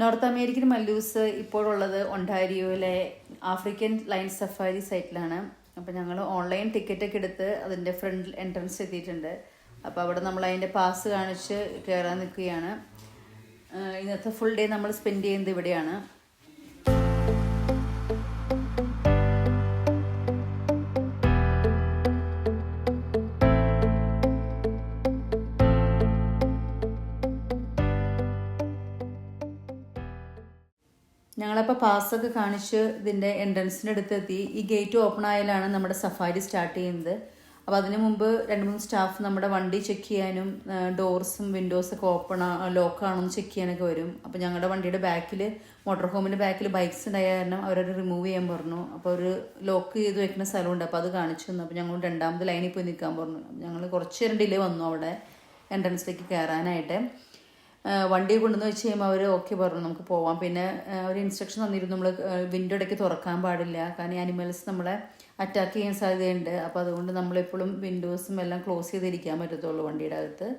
North American Mallus ഇപ്പോഴുള്ളത് ഒണ്ടാരിയോയിലെ African line safari സൈറ്റിലാണ്. അപ്പോൾ ഞങ്ങൾ ഓൺലൈൻ ടിക്കറ്റൊക്കെ എടുത്ത് അതിൻ്റെ ഫ്രണ്ട് എൻട്രൻസ് എത്തിയിട്ടുണ്ട്. അപ്പോൾ അവിടെ നമ്മൾ അതിൻ്റെ പാസ് കാണിച്ച് കയറാൻ നിൽക്കുകയാണ്. ഇന്നത്തെ ഫുൾ ഡേ നമ്മൾ സ്പെൻഡ് ചെയ്യുന്നത് ഇവിടെയാണ്. ഞങ്ങളപ്പോൾ പാസ്സൊക്കെ കാണിച്ച് ഇതിൻ്റെ എൻട്രൻസിൻ്റെ അടുത്തെത്തി. ഈ ഗേറ്റ് ഓപ്പൺ ആയാലാണ് നമ്മുടെ സഫാരി സ്റ്റാർട്ട് ചെയ്യുന്നത്. അപ്പോൾ അതിന് മുമ്പ് 2-3 സ്റ്റാഫ് നമ്മുടെ വണ്ടി ചെക്ക് ചെയ്യാനും ഡോർസും വിൻഡോസൊക്കെ ലോക്കാണെന്ന് ചെക്ക് ചെയ്യാനൊക്കെ വരും. അപ്പോൾ ഞങ്ങളുടെ വണ്ടിയുടെ ബാക്കിൽ മോട്ടോർ ഹോമിൻ്റെ ബാക്കിൽ ബൈക്സ് ഉണ്ടായ കാരണം അവരത് റിമൂവ് ചെയ്യാൻ പറഞ്ഞു. അപ്പോൾ ഒരു ലോക്ക് ചെയ്ത് വെക്കുന്ന സ്ഥലമുണ്ട്, അപ്പോൾ അത് കാണിച്ചു തന്നു. അപ്പോൾ ഞങ്ങൾ 2ാമത് ലൈനിൽ പോയി നിൽക്കാൻ പറഞ്ഞു. ഞങ്ങൾ കുറച്ച് നേരം ഡിലേ വന്നു അവിടെ എൻട്രൻസിലേക്ക് കയറാനായിട്ട്. വണ്ടി കൊണ്ടുവന്ന് വെച്ച് കഴിയുമ്പോൾ അവർ ഓക്കെ പറഞ്ഞു നമുക്ക് പോവാം. പിന്നെ ഒരു ഇൻസ്ട്രക്ഷൻ തന്നിരുന്നു, നമ്മൾ വിൻഡോ ഇടയ്ക്ക് തുറക്കാൻ പാടില്ല, കാരണം ആനിമൽസ് നമ്മളെ അറ്റാക്ക് ചെയ്യാൻ സാധ്യതയുണ്ട്. അപ്പോൾ അതുകൊണ്ട് നമ്മളെപ്പോഴും വിൻഡോസും എല്ലാം ക്ലോസ് ചെയ്തിരിക്കാൻ പറ്റത്തുള്ളൂ വണ്ടിയുടെ അകത്ത്.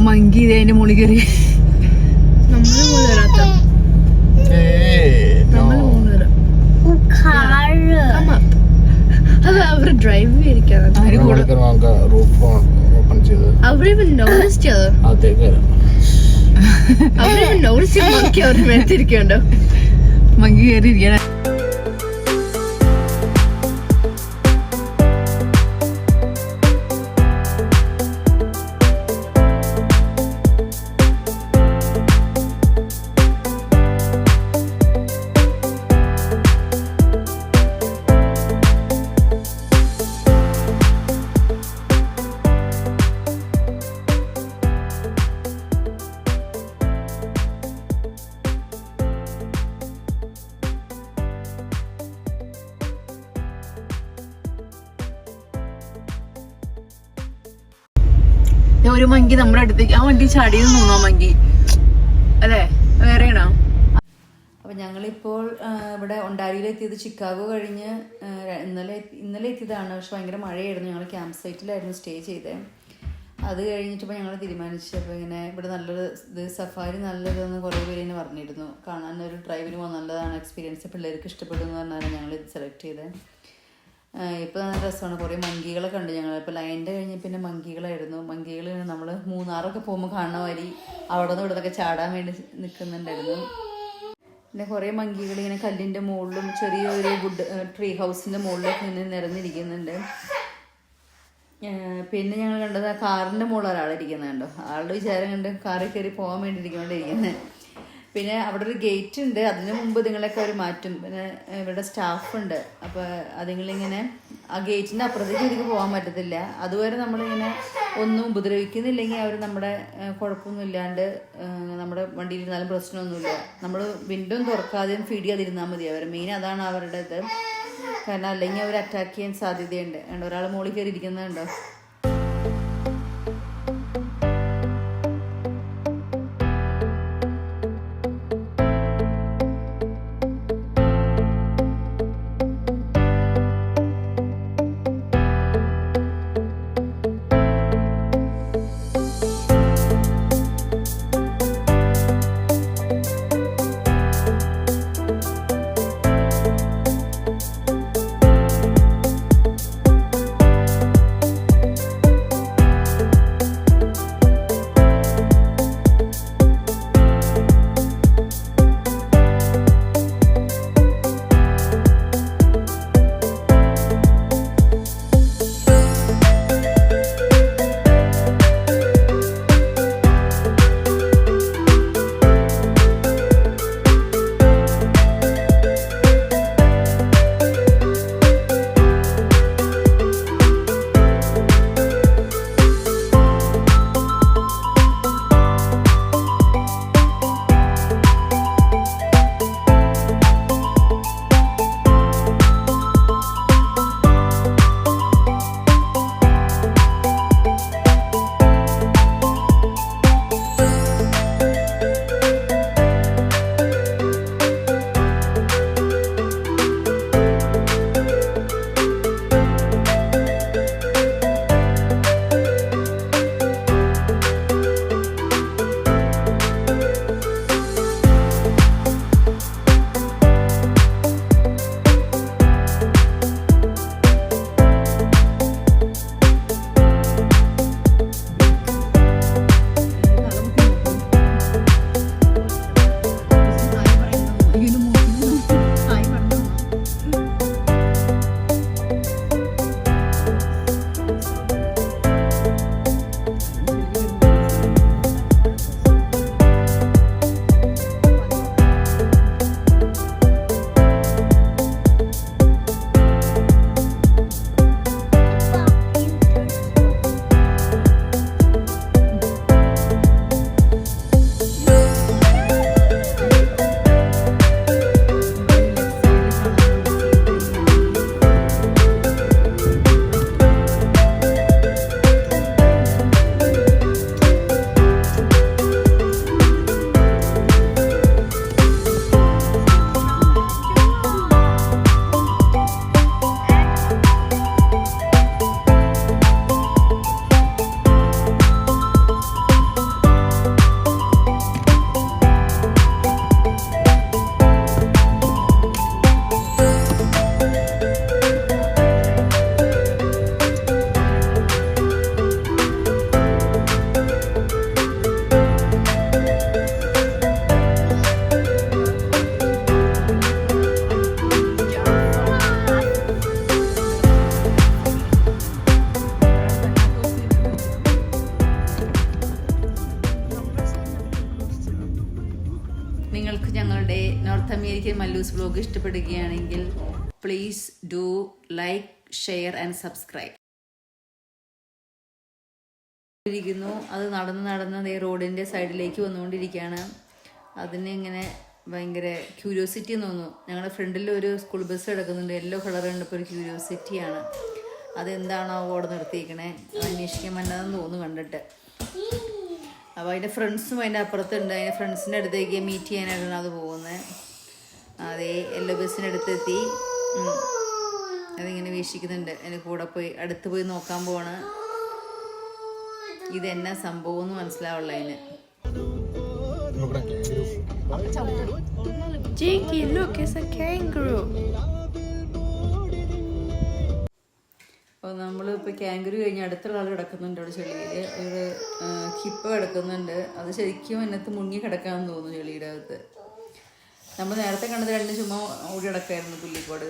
മങ്കി ഇതിന്റെ മുകളിൽ കയറി അത് അവർ ഡ്രൈവ് ചെയ്തിരിക്കാണ്. അവരിവൻ നോട്ടീസ് ചെയ്തോ? അവരിവൻ നോട്ടീസ് മങ്കി അവർ മേടിച്ചിരിക്കണ്ടോ? മങ്കി കയറി ഇരിക്കണം. ഒരു മങ്കി നമ്മുടെ അടുത്തേക്ക് ആ വണ്ടി ചാടിയെന്ന് തോന്നുന്നു. മങ്കി അല്ലേ വേറെയാണോ? അപ്പൊ ഞങ്ങളിപ്പോൾ ഇവിടെ ഒണ്ടാരിയോയിലെത്തിയത് ചിക്കാഗോ കഴിഞ്ഞ് ഇന്നലെ എത്തിയതാണ്. പക്ഷെ ഭയങ്കര മഴയായിരുന്നു. ഞങ്ങൾ ക്യാമ്പ് സൈറ്റിലായിരുന്നു സ്റ്റേ ചെയ്തത്. അത് കഴിഞ്ഞിട്ടിപ്പോൾ ഞങ്ങൾ തീരുമാനിച്ചു അപ്പോൾ ഇങ്ങനെ ഇവിടെ നല്ലൊരു സഫാരി നല്ലതെന്ന് കുറേ പേര് തന്നെ പറഞ്ഞിരുന്നു. കാണാൻ ഒരു ഡ്രൈവിന് പോകാൻ നല്ലതാണ്, എക്സ്പീരിയൻസ് പിള്ളേർക്ക് ഇഷ്ടപ്പെടുമെന്ന് പറഞ്ഞാൽ ഞങ്ങൾ ഇത് സെലക്ട് ചെയ്തത്. ഇപ്പോൾ നല്ല രസമാണ്. കുറേ മങ്കികളൊക്കെ ഉണ്ട്. ഞങ്ങൾ ഇപ്പോൾ ലൈൻ്റെ കഴിഞ്ഞ് പിന്നെ മങ്കികളായിരുന്നു. മങ്കികൾ നമ്മൾ മൂന്നാറൊക്കെ പോകുമ്പോൾ കാണുന്ന വരി അവിടെ നിന്ന് ഇവിടുന്നൊക്കെ ചാടാൻ വേണ്ടി നിൽക്കുന്നുണ്ടായിരുന്നു. പിന്നെ കുറേ മങ്കികൾ ഇങ്ങനെ കല്ലിൻ്റെ മുകളിലും ചെറിയൊരു ട്രീ ഹൗസിൻ്റെ മുകളിലൊക്കെ ഇങ്ങനെ നിരന്നിരിക്കുന്നുണ്ട്. പിന്നെ ഞങ്ങൾ കണ്ടത് കാറിൻ്റെ മുകളിൽ ഒരാളിരിക്കുന്നുണ്ടോ. ആളുടെ വിചാരം കണ്ട് കാറിൽ കയറി പോകാൻ വേണ്ടി ഇരിക്കുന്നുണ്ട്. പിന്നെ അവിടെ ഒരു ഗേറ്റ് ഉണ്ട്, അതിന് മുമ്പ് നിങ്ങളൊക്കെ അവർ മാറ്റും. പിന്നെ ഇവിടെ സ്റ്റാഫുണ്ട്, അപ്പോൾ അതുങ്ങളിങ്ങനെ ആ ഗേറ്റിൻ്റെ അപ്പുറത്തേക്ക് ഇതിലേക്ക് പോകാൻ പറ്റത്തില്ല. അതുവരെ നമ്മളിങ്ങനെ ഒന്നും ഉപദ്രവിക്കുന്നില്ലെങ്കിൽ അവർ നമ്മുടെ കുഴപ്പമൊന്നും ഇല്ലാണ്ട് നമ്മുടെ വണ്ടിയിലിരുന്നാലും പ്രശ്നമൊന്നുമില്ല. നമ്മൾ വിൻഡോ തുറക്കാതെയും ഫീഡ് ചെയ്യാതിരുന്നാൽ മതി. അവർ മെയിൻ അതാണ് അവരുടെ ഇത്. കാരണം അല്ലെങ്കിൽ അവർ അറ്റാക്ക് ചെയ്യാൻ സാധ്യതയുണ്ട്. ഒരാൾ മുകളിൽ കയറി ഇരിക്കുന്നുണ്ടോ? നിങ്ങൾക്ക് ഞങ്ങളുടെ നോർത്ത് അമേരിക്കൻ മല്ലൂസ് വ്ലോഗ് ഇഷ്ടപ്പെടുകയാണെങ്കിൽ please do like, share and subscribe. അത് നടന്ന് റോഡിൻ്റെ സൈഡിലേക്ക് വന്നുകൊണ്ടിരിക്കുകയാണ്. അതിന് ഇങ്ങനെ ഭയങ്കര ക്യൂരിയോസിറ്റി തോന്നുന്നു. ഞങ്ങളുടെ ഫ്രണ്ടിൽ ഒരു സ്കൂൾ ബസ് കിടക്കുന്നുണ്ട്, യെല്ലോ കളർ കണ്ടപ്പോൾ ഒരു ക്യൂരിയോസിറ്റിയാണ്. അതെന്താണോ അവിടെ നിർത്തിയിരിക്കണേ, അന്വേഷിക്കാൻ പറ്റാതെന്ന് തോന്നുന്നു കണ്ടിട്ട്. അപ്പോൾ അതിൻ്റെ ഫ്രണ്ട്സും അതിൻ്റെ അപ്പുറത്തുണ്ട്. അതിൻ്റെ ഫ്രണ്ട്സിൻ്റെ അടുത്തേക്ക് മീറ്റ് ചെയ്യാനായിട്ടാണ് അത് പോകുന്നത്. അതേ യെല്ലോ ബസ്സിൻ്റെ അടുത്തെത്തി. അതിങ്ങനെ വീക്ഷിക്കുന്നുണ്ട്. അതിൻ്റെ കൂടെ പോയി അടുത്ത് പോയി നോക്കാൻ പോവാണ്. ഇതെന്നാ സംഭവം എന്ന് മനസ്സിലാവുള്ള അതിന്. Jinky, look, it's a kangaroo. അപ്പോൾ നമ്മളിപ്പോൾ കാങ്കരു കഴിഞ്ഞ് അടുത്തുള്ള ആൾ കിടക്കുന്നുണ്ട് അവിടെ ചെളിയിൽ. ഒരു ഹിപ്പ കിടക്കുന്നുണ്ട്. അത് ശരിക്കും അതിനകത്ത് മുങ്ങി കിടക്കാമെന്ന് തോന്നുന്നു ചെളിയുടെ അകത്ത്. നമ്മൾ നേരത്തെ കണ്ടത് രണ്ട് ചുമ്മാ ഓടി കിടക്കായിരുന്നു പുല്ലിക്കോട്.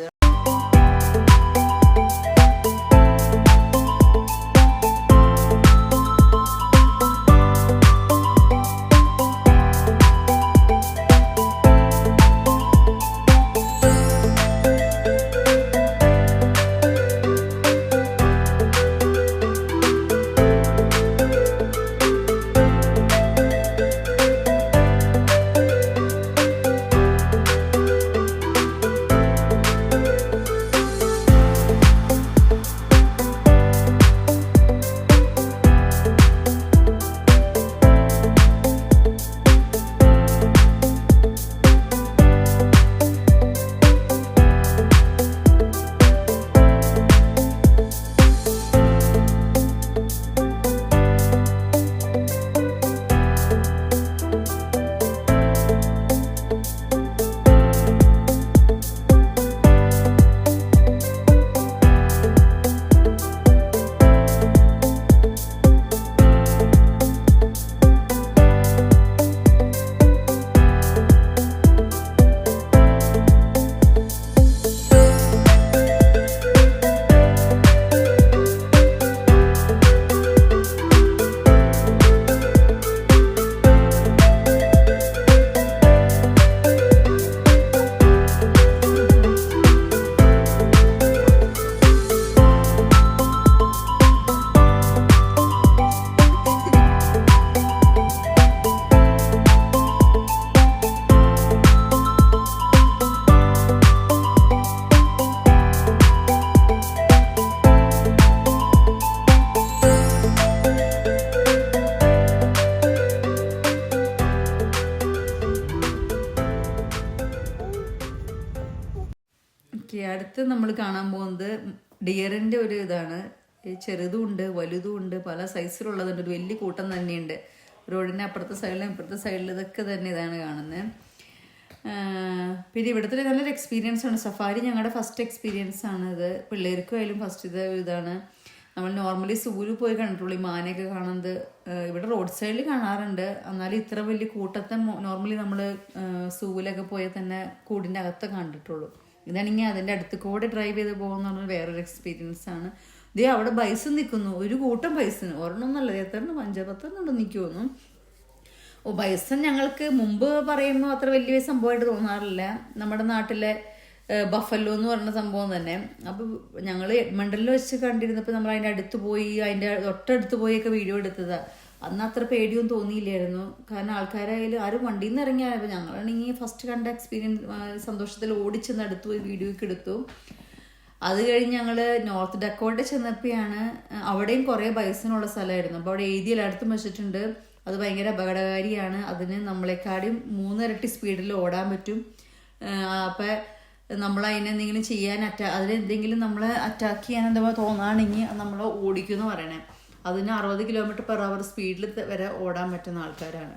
ഓക്കെ, അടുത്ത് നമ്മൾ കാണാൻ പോകുന്നത് ഡിയറിൻ്റെ ഒരു ഇതാണ്. ചെറുതും ഉണ്ട് വലുതും ഉണ്ട്, പല സൈസിലുള്ളതുണ്ട്, ഒരു വലിയ കൂട്ടം തന്നെയുണ്ട്. റോഡിൻ്റെ അപ്പുറത്തെ സൈഡിലും ഇപ്പുറത്തെ സൈഡിലും ഇതൊക്കെ തന്നെ ഇതാണ് കാണുന്നത്. പിന്നെ ഇവിടുത്തെ നല്ലൊരു എക്സ്പീരിയൻസ് ആണ്. സഫാരി ഞങ്ങളുടെ ഫസ്റ്റ് എക്സ്പീരിയൻസ് ആണ് ഇത്. പിള്ളേർക്കും ആയാലും ഫസ്റ്റ് ഇതാണ്. നമ്മൾ നോർമലി സൂവിൽ പോയി കണ്ടിട്ടുള്ളൂ ഈ മാനയൊക്കെ കാണുന്നത്. ഇവിടെ റോഡ് സൈഡിൽ കാണാറുണ്ട്, എന്നാലും ഇത്ര വലിയ കൂട്ടത്തെ നോർമലി നമ്മൾ സൂവിലൊക്കെ പോയാൽ തന്നെ കൂടിൻ്റെ അകത്ത് കണ്ടിട്ടുള്ളൂ. ഇതാണെങ്കിൽ അതിൻ്റെ അടുത്ത് കൂടെ ഡ്രൈവ് ചെയ്ത് പോകുന്ന പറഞ്ഞാൽ വേറൊരു എക്സ്പീരിയൻസ് ആണ്. ഇതേ അവിടെ ബൈസൺ നിൽക്കുന്നു, ഒരു കൂട്ടം ബൈസൺ, ഒരെണ്ണമൊന്നല്ല, എത്രണ്ണം 5-10 എനിക്ക് തോന്നുന്നു. ബൈസൺ ഞങ്ങൾക്ക് മുമ്പ് പറയുന്നു അത്ര വലിയ സംഭവമായിട്ട് തോന്നാറില്ല. നമ്മുടെ നാട്ടിലെ ബഫല്ലോ എന്ന് പറഞ്ഞ സംഭവം തന്നെ. അപ്പോൾ ഞങ്ങൾ എഡ്മണ്ടനിൽ വെച്ച് കണ്ടിരുന്നപ്പോൾ നമ്മൾ അതിൻ്റെ അടുത്ത് പോയി, അതിൻ്റെ തൊട്ടടുത്ത് പോയൊക്കെ വീഡിയോ എടുത്തതാണ്. അന്ന് അത്ര പേടിയൊന്നും തോന്നിയില്ലായിരുന്നു, കാരണം ആൾക്കാരായാലും ആരും വണ്ടിയിൽ നിന്ന് ഇറങ്ങിയാലും. ഞങ്ങളാണെങ്കിൽ ഫസ്റ്റ് കണ്ട എക്സ്പീരിയൻസ് സന്തോഷത്തിൽ ഓടിച്ചെന്ന് അടുത്ത് പോയി വീഡിയോ ഒക്കെ എടുത്തു. അത് കഴിഞ്ഞ് ഞങ്ങൾ നോർത്ത് ഡക്കോട്ട ചെന്നപ്പോഴാണ്, അവിടെയും കുറേ ബൈസനുള്ള സ്ഥലമായിരുന്നു. അപ്പോൾ അവിടെ എഴുതി എല്ലായിടത്തും വെച്ചിട്ടുണ്ട് അത് ഭയങ്കര അപകടകാരിയാണ്, അതിന് നമ്മളെക്കാളും 3 ഇരട്ടി സ്പീഡിൽ ഓടാൻ പറ്റും. അപ്പം നമ്മൾ അതിനെന്തെങ്കിലും ചെയ്യാൻ അതിനെന്തെങ്കിലും നമ്മളെ അറ്റാക്ക് ചെയ്യാൻ എന്താ തോന്നുകയാണെങ്കിൽ നമ്മൾ ഓടിക്കുമെന്ന് പറയണേ. അതിന് 60 km/h സ്പീഡിൽ വരെ ഓടാൻ പറ്റുന്ന ആൾക്കാരാണ്.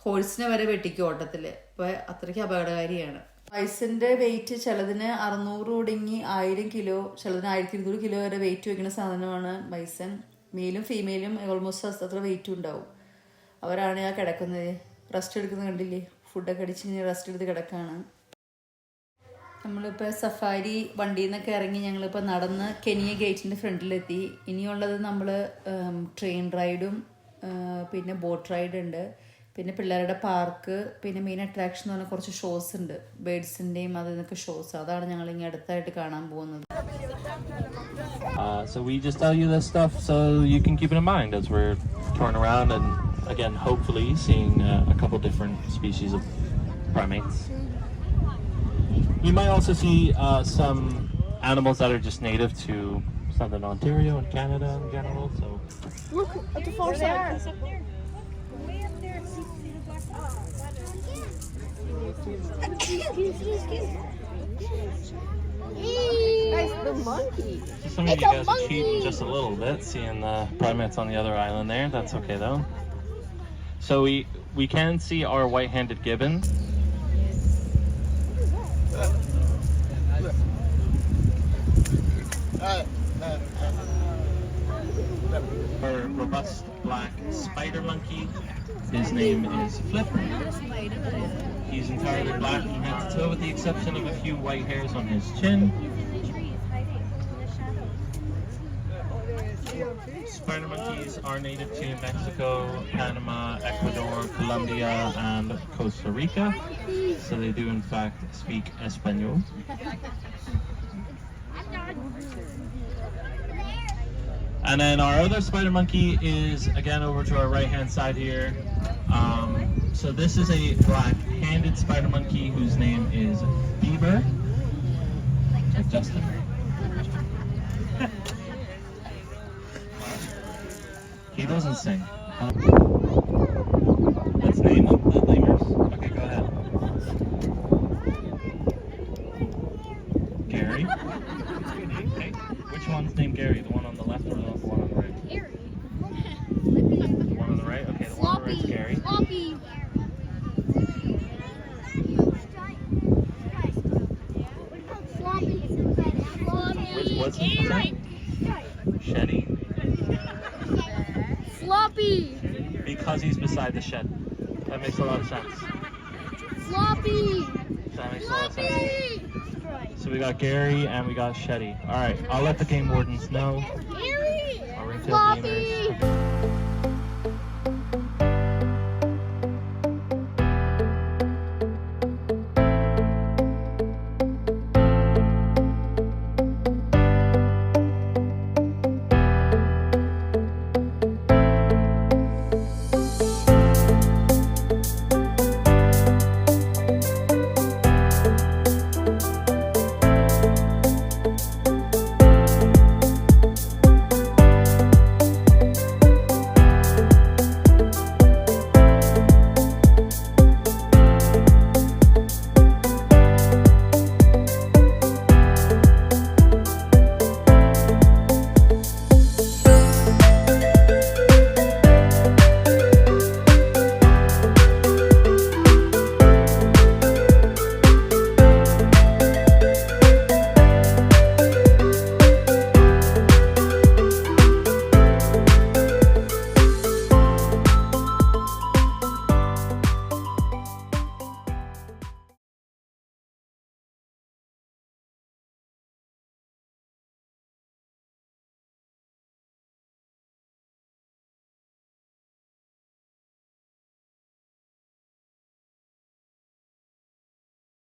ഹോഴ്സിനെ വരെ വെട്ടിക്കും ഓട്ടത്തിൽ. അപ്പോൾ അത്രയ്ക്ക് അപകടകാരിയാണ്. ബൈസൻ്റെ വെയിറ്റ് ചിലതിന് 600 തുടങ്ങി 1000 കിലോ, ചിലതിന് 1200 കിലോ വരെ വെയിറ്റ് വയ്ക്കുന്ന സാധനമാണ് ബൈസൺ. മെയിലും ഫീമെയിലും ഓൾമോസ്റ്റ് അത്ര വെയിറ്റും ഉണ്ടാവും. അവരാണ് ആ കിടക്കുന്നത്, റെസ്റ്റ് എടുക്കുന്നത് കണ്ടില്ലേ, ഫുഡൊക്കെ അടിച്ച് റെസ്റ്റ് എടുത്ത് കിടക്കുകയാണ്. നമ്മളിപ്പോൾ സഫാരി വണ്ടിയിൽ നിന്നൊക്കെ ഇറങ്ങി ഞങ്ങളിപ്പോൾ നടന്ന് കെനിയ ഗേറ്റിൻ്റെ ഫ്രണ്ടിലെത്തി. ഇനിയുള്ളത് നമ്മൾ ട്രെയിൻ റൈഡും പിന്നെ ബോട്ട് റൈഡ് ഉണ്ട്, പിന്നെ പിള്ളേരുടെ പാർക്ക്, പിന്നെ മെയിൻ അട്രാക്ഷൻ എന്ന് പറഞ്ഞാൽ കുറച്ച് ഷോസ് ഉണ്ട്, ബേഡ്സിൻ്റെയും അതിനൊക്കെ ഷോസ്. അതാണ് ഞങ്ങൾ ഇങ്ങനെ അടുത്തായിട്ട് കാണാൻ പോകുന്നത്. So we just tell you this stuff so you can keep it in mind as we're touring around and again hopefully seeing a couple different species of primates. You might also see some animals that are just native to Southern Ontario and Canada in general. So Look at the far side. Guys, the monkey. so some of you guys are cheating just a little bit, seeing the primates on the other island there. That's okay though. So we can see our white-handed gibbon. Our robust black spider monkey. His name is Flip. He's entirely black from head to toe with the exception of a few white hairs on his chin. Spider monkeys are native to Mexico, Panama, Ecuador, Colombia, and Costa Rica. So they do in fact speak Espanol. And then our other spider monkey is again over to our right hand side here. So this is a black-handed spider monkey whose name is Bieber. Justin. He doesn't sing. Let's name them, the lemurs. Okay, go ahead. Gary. Okay. Which one's named Gary? The one on the left or the one on the right? Gary. The one on the right? Okay, the one on the right's Gary. Floppy. What's his name? Shetty. Floppy. Because he's beside the shed. That makes a lot of sense. Floppy. That makes a lot of sense. So we got Gary and we got Shetty. All right, I'll let the game wardens know. Gary. Our ringtail Floppy. gamers.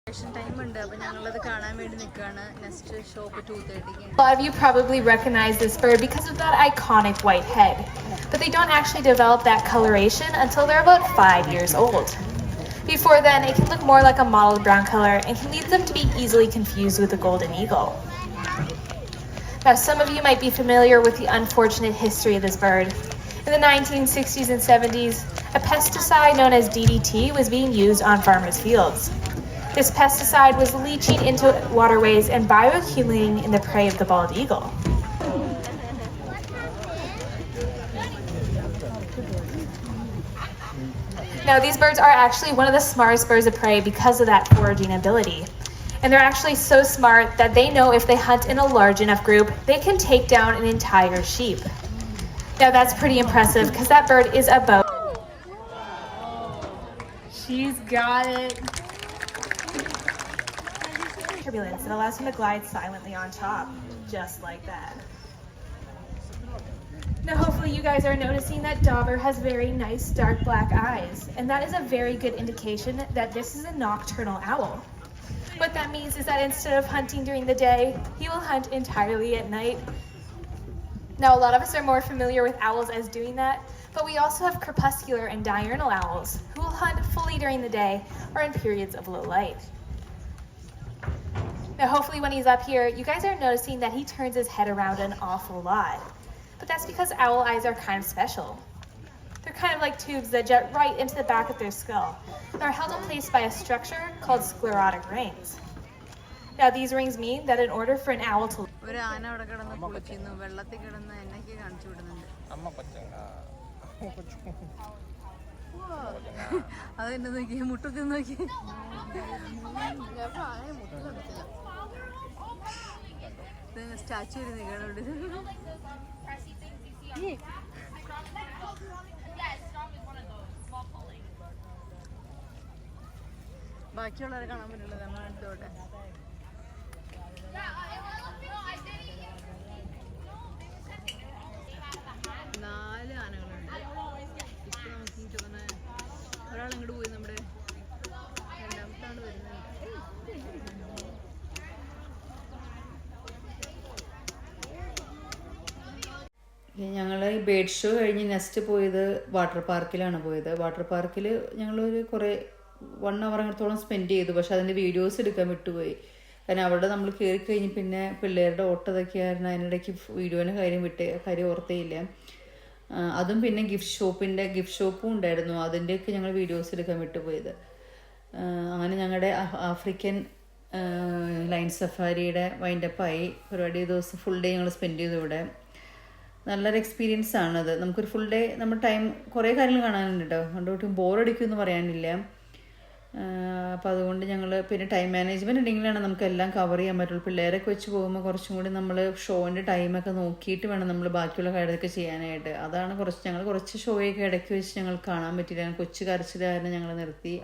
A lot of you probably recognize this bird because of that iconic white head, but they don't actually develop that coloration until they're about 5 years old. Before then, it can look more like a mottled brown color and can lead them to be easily confused with the golden eagle. Now, some of you might be familiar with the unfortunate history of this bird. In the 1960s and 70s, a pesticide known as DDT was being used on farmers' fields. This pesticide was leaching into waterways and bioaccumulating in the prey of the bald eagle. Now, these birds are actually one of the smartest birds of prey because of that foraging ability. And they're actually so smart that they know if they hunt in a large enough group, they can take down an entire sheep. Now, that's pretty impressive because that bird is about... She's got it. Turbulence that allows him to glide silently on top, just like that. Now, hopefully you guys are noticing that Dauber has very nice dark black eyes, and that is a very good indication that this is a nocturnal owl. What that means is that instead of hunting during the day, he will hunt entirely at night. Now, a lot of us are more familiar with owls as doing that, but we also have crepuscular and diurnal owls who will hunt fully during the day or in periods of low light. Now, hopefully when he's up here, you guys are noticing that he turns his head around an awful lot. But that's because owl eyes are kind of special. They're kind of like tubes that jet right into the back of their skull and are held in place by a structure called sclerotic rings. Now, these rings mean that in order for an owl to... ബാക്കിയുള്ളവരെ കാണാൻ പറ്റില്ല നമ്മൾ അടുത്തോട്ടെ. നാല് ആനകളുണ്ട്. ഇപ്പൊ നമുക്ക് തോന്നുന്ന ഒരാൾ ഇങ്ങോട്ട് പോയി, നമ്മുടെ രണ്ടാമത്തെ ആള് വരുന്നത്. ഞങ്ങൾ ഈ ബേർഡ് ഷോ കഴിഞ്ഞ് നെക്സ്റ്റ് പോയത് വാട്ടർ പാർക്കിലാണ് പോയത്. വാട്ടർ പാർക്കിൽ ഞങ്ങളൊരു കുറേ 1 hour അങ്ങോട്ടോളം സ്പെൻഡ് ചെയ്തു. പക്ഷെ അതിൻ്റെ വീഡിയോസ് എടുക്കാൻ വിട്ടുപോയി. കാരണം അവിടെ നമ്മൾ കയറി കഴിഞ്ഞ് പിന്നെ പിള്ളേരുടെ ഓട്ടതൊക്കെ ആയിരുന്നു. അതിനിടയ്ക്ക് വീഡിയോൻ്റെ കാര്യം ഓർത്തേയില്ല. അതും പിന്നെ ഗിഫ്റ്റ് ഷോപ്പും ഉണ്ടായിരുന്നു. അതിൻ്റെയൊക്കെ ഞങ്ങൾ വീഡിയോസ് എടുക്കാൻ വിട്ടുപോയത്. അങ്ങനെ ഞങ്ങളുടെ ആഫ്രിക്കൻ ലൈൻ സഫാരിയുടെ വൈൻഡപ്പായി. പരിപാടി ദിവസം ഫുൾ ഡേ ഞങ്ങൾ സ്പെൻഡ് ചെയ്തു ഇവിടെ. നല്ലൊരു എക്സ്പീരിയൻസ് ആണത്. നമുക്കൊരു ഫുൾ ഡേ നമ്മുടെ ടൈം കുറേ കാര്യങ്ങൾ കാണാനുണ്ട് കേട്ടോ. അതുകൊണ്ട് ബോറടിക്കുമെന്ന് പറയാനില്ല. അപ്പോൾ അതുകൊണ്ട് ഞങ്ങൾ പിന്നെ ടൈം മാനേജ്മെൻറ്റ് ഉണ്ടെങ്കിലാണ് നമുക്ക് എല്ലാം കവർ ചെയ്യാൻ പറ്റുള്ളൂ. പിള്ളേരൊക്കെ വെച്ച് പോകുമ്പോൾ കുറച്ചും കൂടി നമ്മൾ ഷോൻ്റെ ടൈമൊക്കെ നോക്കിയിട്ട് വേണം നമ്മൾ ബാക്കിയുള്ള കാര്യമൊക്കെ ചെയ്യാനായിട്ട്. അതാണ് ഞങ്ങൾ കുറച്ച് ഷോയൊക്കെ ഇടയ്ക്ക് വെച്ച് ഞങ്ങൾ കാണാൻ പറ്റില്ല. കൊച്ചു കരച്ചിലായിരുന്നു ഞങ്ങൾ നിർത്തി.